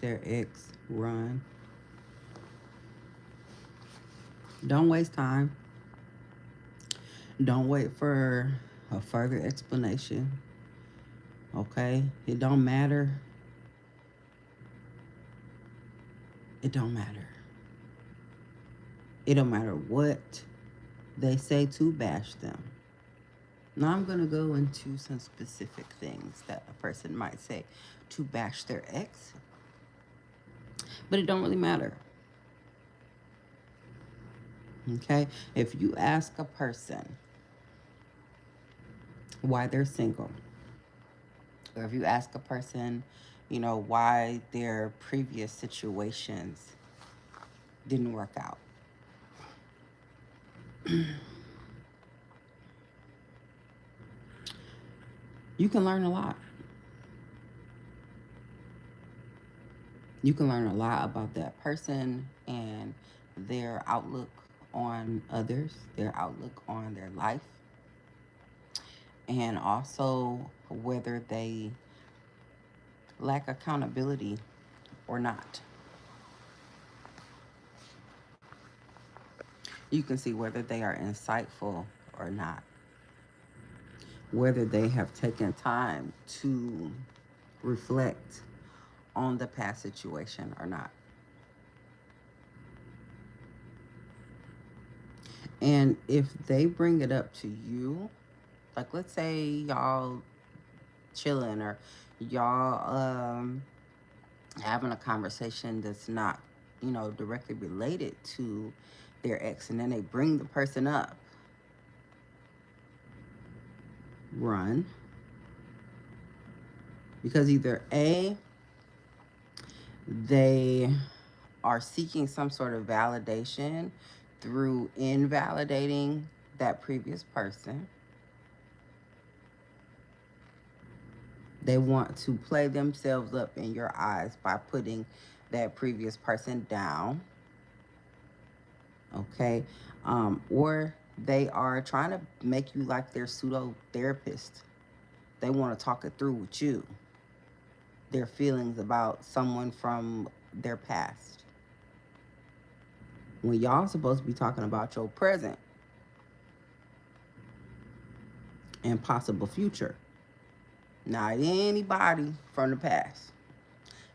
their ex, run. Don't waste time. Don't wait for a further explanation. Okay? It don't matter. It don't matter. It don't matter what they say to bash them. Now I'm going to go into some specific things that a person might say to bash their ex, but it don't really matter. Okay? If you ask a person why they're single, or if you ask a person, why their previous situations didn't work out, you can learn a lot. You can learn a lot about that person and their outlook on others, their outlook on their life, and also whether they lack accountability or not. You can see whether they are insightful or not, whether they have taken time to reflect on the past situation or not. And if they bring it up to you, like let's say y'all chilling or y'all having a conversation that's not, directly related to their ex, and then they bring the person up, run. Because either A, they are seeking some sort of validation through invalidating that previous person. They want to play themselves up in your eyes by putting that previous person down. Okay? Or they are trying to make you like their pseudo therapist. They want to talk it through with you, their feelings about someone from their past, when y'all supposed to be talking about your present and possible future, not anybody from the past.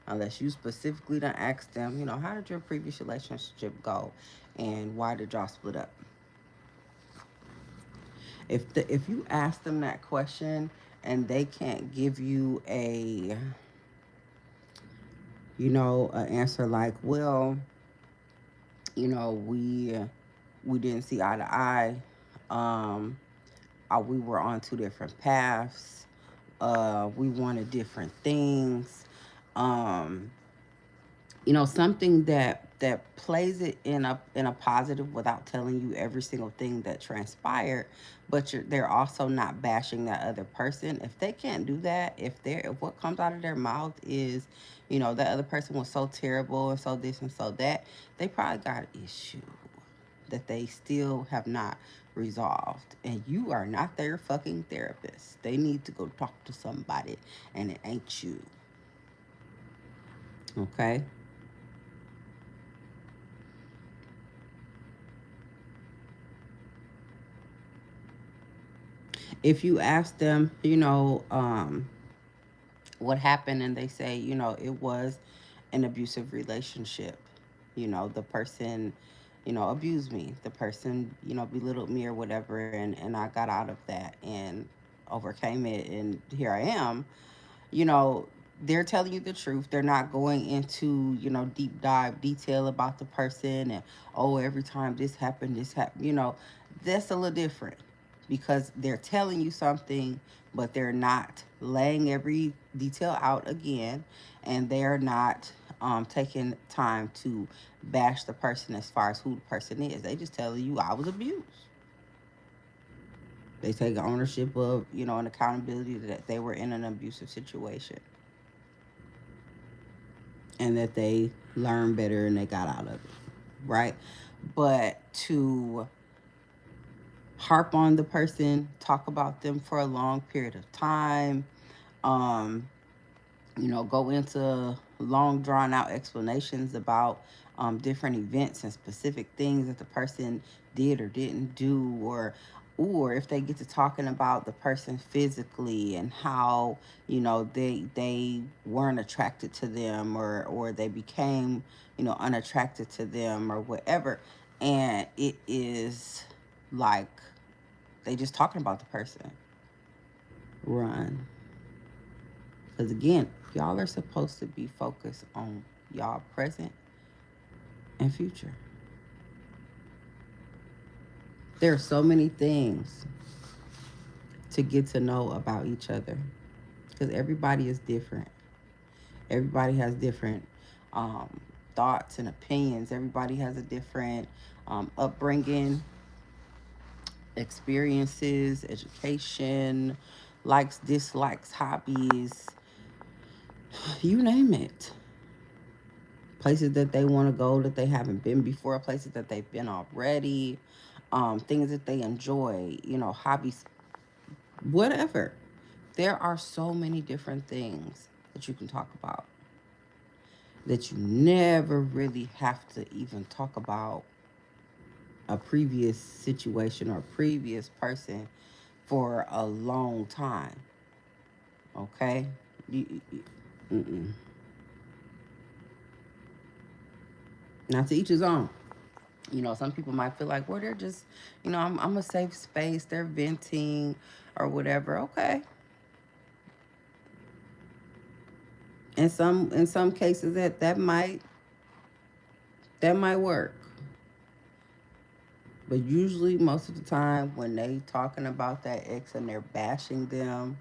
Unless you specifically done ask them, how did your previous relationship go and why did y'all split up? If you ask them that question and they can't give you an answer like, well, we didn't see eye to eye. We were on two different paths. We wanted different things. Something that plays it in a positive without telling you every single thing that transpired, but they're also not bashing that other person. If they can't do that, if what comes out of their mouth is, that other person was so terrible and so this and so that, they probably got an issue that they still have not resolved. And you are not their fucking therapist. They need to go talk to somebody, and it ain't you. Okay? If you ask them, what happened, and they say, it was an abusive relationship. The person, abused me. The person, belittled me or whatever, and I got out of that and overcame it, and here I am. You know, they're telling you the truth. They're not going into, deep dive detail about the person and, oh, every time this happened, that's a little different because they're telling you something, but they're not laying every detail out again, and they're not taking time to bash the person as far as who the person is. They just telling you I was abused. They take ownership of, and accountability that they were in an abusive situation and that they learned better and they got out of it, right? But to harp on the person, talk about them for a long period of time, go into long drawn out explanations about different events and specific things that the person did or didn't do, or if they get to talking about the person physically and how they weren't attracted to them, or they became unattracted to them or whatever, and it is like they just talking about the person. Run. Because again, y'all are supposed to be focused on y'all present and future. There are so many things to get to know about each other because everybody is different. Everybody has different um, thoughts and opinions. Everybody has a different upbringing, experiences, education, likes, dislikes, hobbies, you name it. Places that they want to go that they haven't been before, places that they've been already, things that they enjoy, hobbies, whatever. There are so many different things that you can talk about that you never really have to even talk about a previous situation or previous person for a long time. Okay? Mm-mm. Now, to each his own. Some people might feel like, well, they're just, I'm a safe space. They're venting or whatever. Okay. In some cases that might work. But usually most of the time when they talking about that ex and they're bashing them,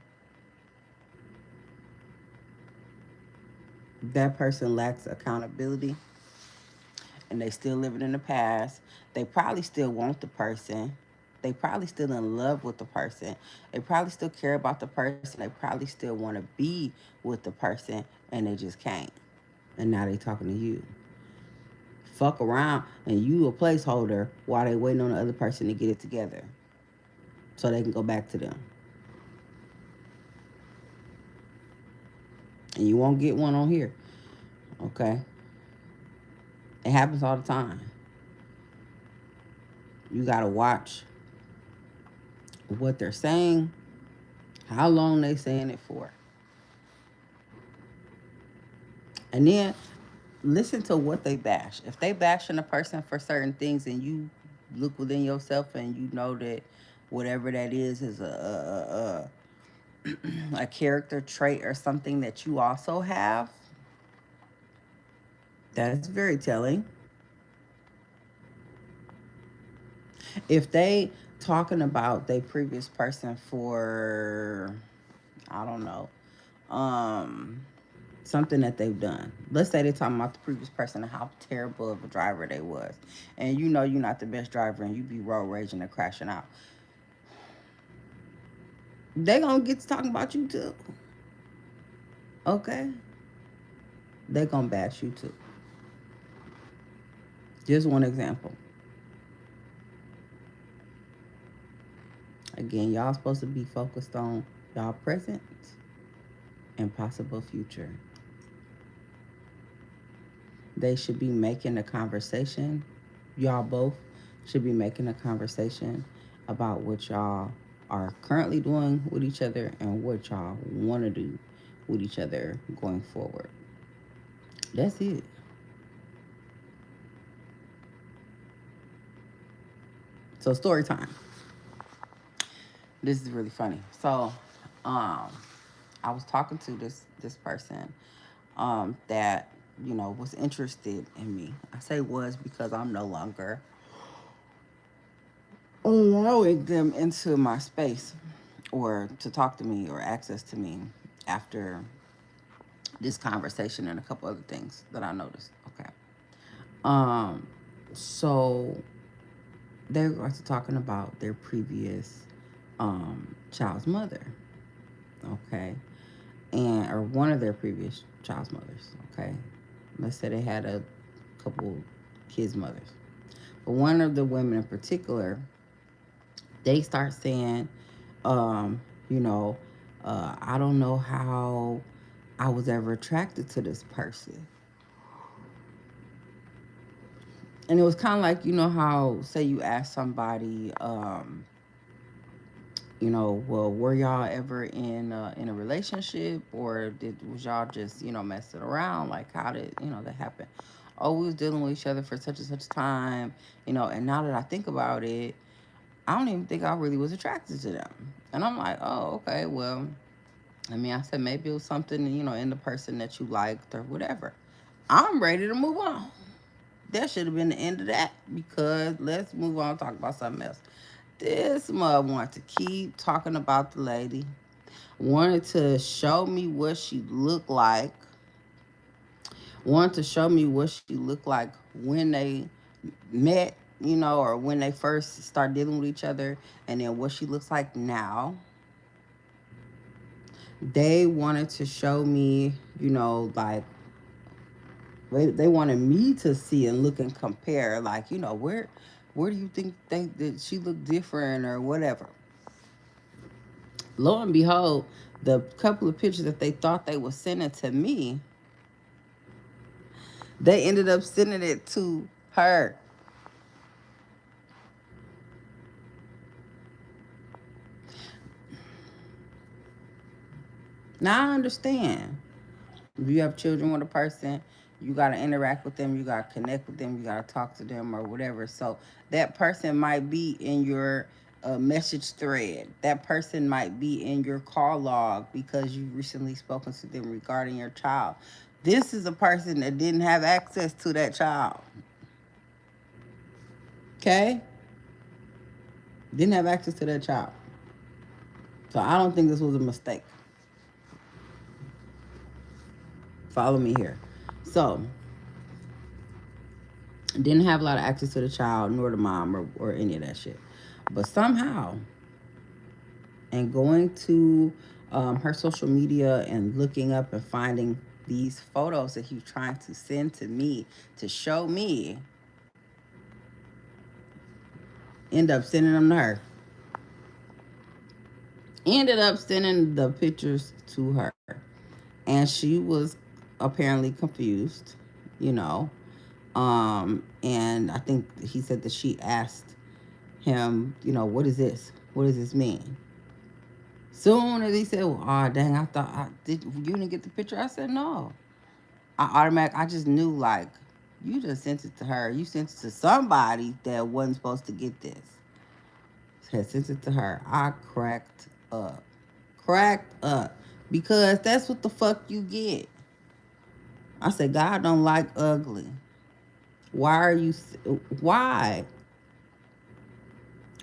that person lacks accountability and they still living in the past. They probably still want the person. They probably still in love with the person. They probably still care about the person. They probably still want to be with the person and they just can't. And now they talking to you. Fuck around and you a placeholder while they waiting on the other person to get it together so they can go back to them. And you won't get one on here. Okay? It happens all the time. You got to watch what they're saying, how long they saying it for. And then listen to what they bash. If they bashing a person for certain things and you look within yourself and you know that whatever that is a character trait or something that you also have, that's very telling. If they talking about their previous person for, I don't know, um something that they've done. Let's say they're talking about the previous person and how terrible of a driver they was. And you're not the best driver and you be road raging and crashing out. They gonna get to talking about you too. Okay? They gonna bash you too. Just one example. Again, y'all supposed to be focused on y'all present and possible future. They should be making a conversation. Y'all both should be making a conversation about what y'all are currently doing with each other and what y'all want to do with each other going forward. That's it. So story time. This is really funny. So, um, I was talking to this person that was interested in me. I say was because I'm no longer allowing them into my space or to talk to me or access to me after this conversation and a couple other things that I noticed. Okay. Um, so they were also talking about their previous child's mother. Okay. And or one of their previous child's mothers. Okay. Let's say they had a couple kids' mothers. But one of the women in particular, they start saying, um, you know, I don't know how I was ever attracted to this person. And it was kind of like, you know how, say you ask somebody, well, were y'all ever in a relationship, or was y'all just, messing around? Like, how did, that happen? Oh, we was dealing with each other for such and such time, and now that I think about it, I don't even think I really was attracted to them. And I'm like, oh, okay, well, I mean, I said maybe it was something, in the person that you liked or whatever. I'm ready to move on. That should have been the end of that, because let's move on and talk about something else. This mother wanted to keep talking about the lady, wanted to show me what she looked like, wanted to show me what she looked like when they met, or when they first start dealing with each other, and then what she looks like now. They wanted to show me, like they wanted me to see and look and compare, like, where do you think that she looked different or whatever. Lo and behold, the couple of pictures that they thought they were sending to me, they ended up sending it to her. Now I understand. If you have children with a person, you got to interact with them, you got to connect with them, you got to talk to them or whatever. So that person might be in your message thread. That person might be in your call log because you recently spoken to them regarding your child. This is a person that didn't have access to that child. Okay? Didn't have access to that child. So I don't think this was a mistake. Follow me here. So, didn't have a lot of access to the child, nor the mom, or any of that shit. But somehow, and going to her social media and looking up and finding these photos that he's trying to send to me to show me, end up sending them to her. Ended up sending the pictures to her. And she was apparently confused, you know. And I think he said that she asked him, what is this? What does this mean? Soon as he said, well, oh, dang, I thought, you didn't get the picture? I said, no. I just knew, like, you just sent it to her. You sent it to somebody that wasn't supposed to get this. Had sent it to her. I cracked up. Cracked up. Because that's what the fuck you get. I said, God don't like ugly. Why are you, why?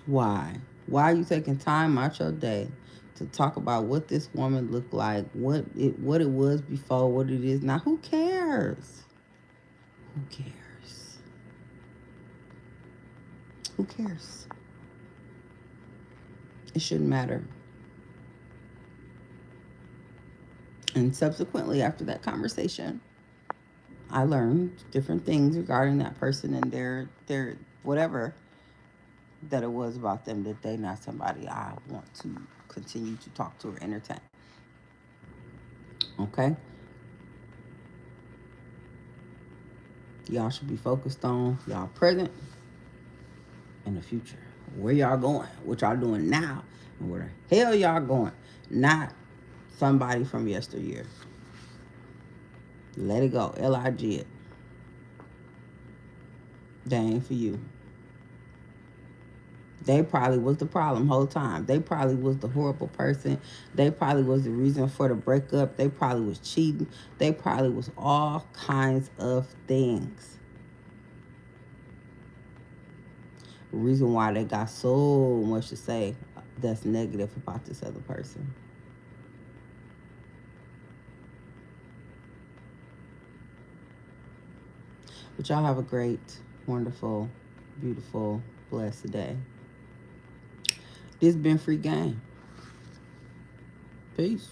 Why? Why are you taking time out your day to talk about what this woman looked like, what it was before, what it is now? Who cares? Who cares? Who cares? It shouldn't matter. And subsequently, after that conversation, I learned different things regarding that person and their whatever that it was about them, that they not somebody I want to continue to talk to or entertain. Okay? Y'all should be focused on y'all present and the future. Where y'all going? What y'all doing now? And where the hell y'all going? Not somebody from yesteryear. Let it go. Lig it. That ain't for you. They probably was the problem whole time. They probably was the horrible person. They probably was the reason for the breakup. They probably was cheating. They probably was all kinds of things. Reason why they got so much to say that's negative about this other person. But y'all have a great, wonderful, beautiful, blessed day. This been Free Game. Peace.